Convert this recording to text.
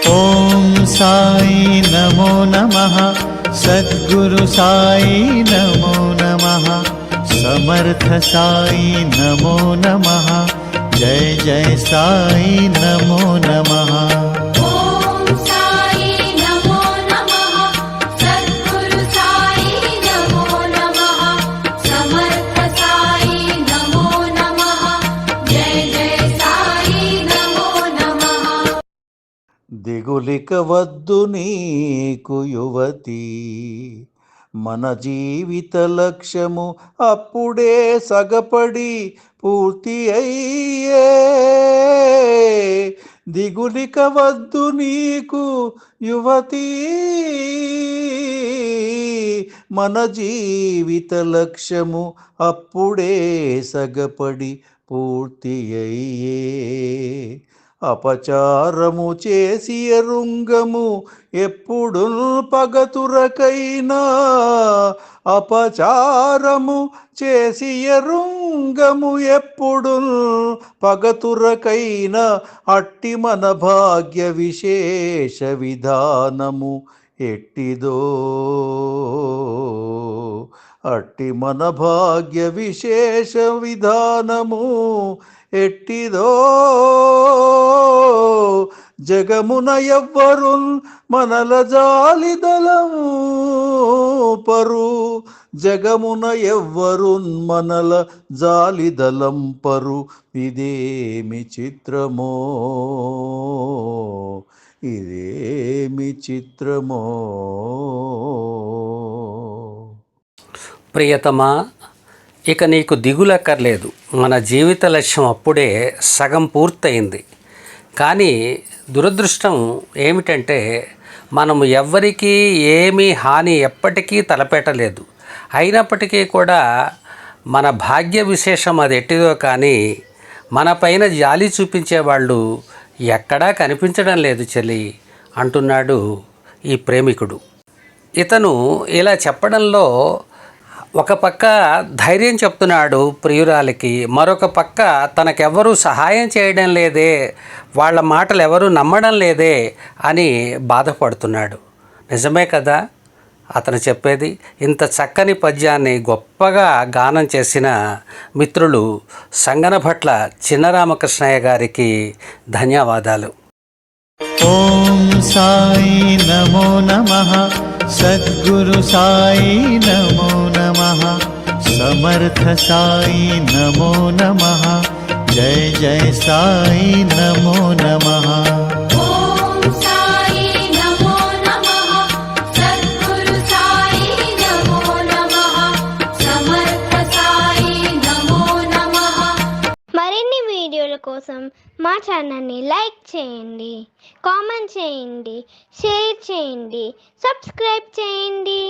ఓం సాయి నమో నమః, సద్గురు సాయి నమో నమః, సమర్థ సాయి నమో నమః, జయ జయ సాయి నమో నమః. ఓం సాయి నమో నమః, సద్గురు సాయి నమో నమః, సమర్థ సాయి నమో నమః, జయ జయ సాయి నమో నమః. దిగులిక వద్దు నీకు యువతి, మన జీవిత లక్ష్యము అప్పుడే సగపడి పూర్తి అయ్యే. దిగులిక వద్దు నీకు యువతి, మన జీవిత లక్ష్యము అప్పుడే సగపడి పూర్తి అయ్యే. అపచారము చేసి ఎరుంగము ఎప్పుడు పగతురకైనా, అపచారము చేసి ఎరుంగము ఎప్పుడు పగతురకైనా, అట్టి మన భాగ్య విశేష విధానము ఎట్టిదో. అట్టి మన భాగ్య విశేష విధానము ఎట్టిదో. జగమున ఎవ్వరు మనల జాలిదలం పరు, జగమున ఎవ్వరు మనల జాలిదలం పరు. ఇదేమి చిత్రమో, ఇదేమి చిత్రమో. ప్రియతమా, ఇక నీకు దిగులక్కర్లేదు. మన జీవిత లక్ష్యం అప్పుడే సగం పూర్తయింది. కానీ దురదృష్టం ఏమిటంటే, మనము ఎవ్వరికీ ఏమీ హాని ఎప్పటికీ తలపెట్టలేదు. అయినప్పటికీ కూడా మన భాగ్య విశేషం అది ఎట్టిదో కానీ, మన పైన జాలి చూపించేవాళ్ళు ఎక్కడా కనిపించడం లేదు చెల్లి అంటున్నాడు ఈ ప్రేమికుడు. ఇతను ఇలా చెప్పడంలో ఒక పక్క ధైర్యం చెప్తున్నాడు ప్రియురాలికి, మరొక పక్క తనకెవ్వరూ సహాయం చేయడం లేదే, వాళ్ళ మాటలు ఎవరూ నమ్మడం లేదే అని బాధపడుతున్నాడు. నిజమే కదా అతను చెప్పేది. ఇంత చక్కని పద్యాన్ని గొప్పగా గానం చేసిన మిత్రులు సంగనభట్ల చిన్నరామకృష్ణయ్య గారికి ధన్యవాదాలు. ఓం సాయి నమో నమః, సద్గురు సాయి నమో నమః, సమర్థ సాయి నమో నమః, జయ జయ సాయి నమో నమః. ఓం సాయి నమో నమః, సద్గురు సాయి నమో నమః, సమర్థ సాయి నమో నమః. మరిన్ని వీడియోల కోసం మా ఛానల్ని లైక్ చేయండి, కామెంట్ చేయండి, షేర్ చేయండి, సబ్స్క్రైబ్ చేయండి.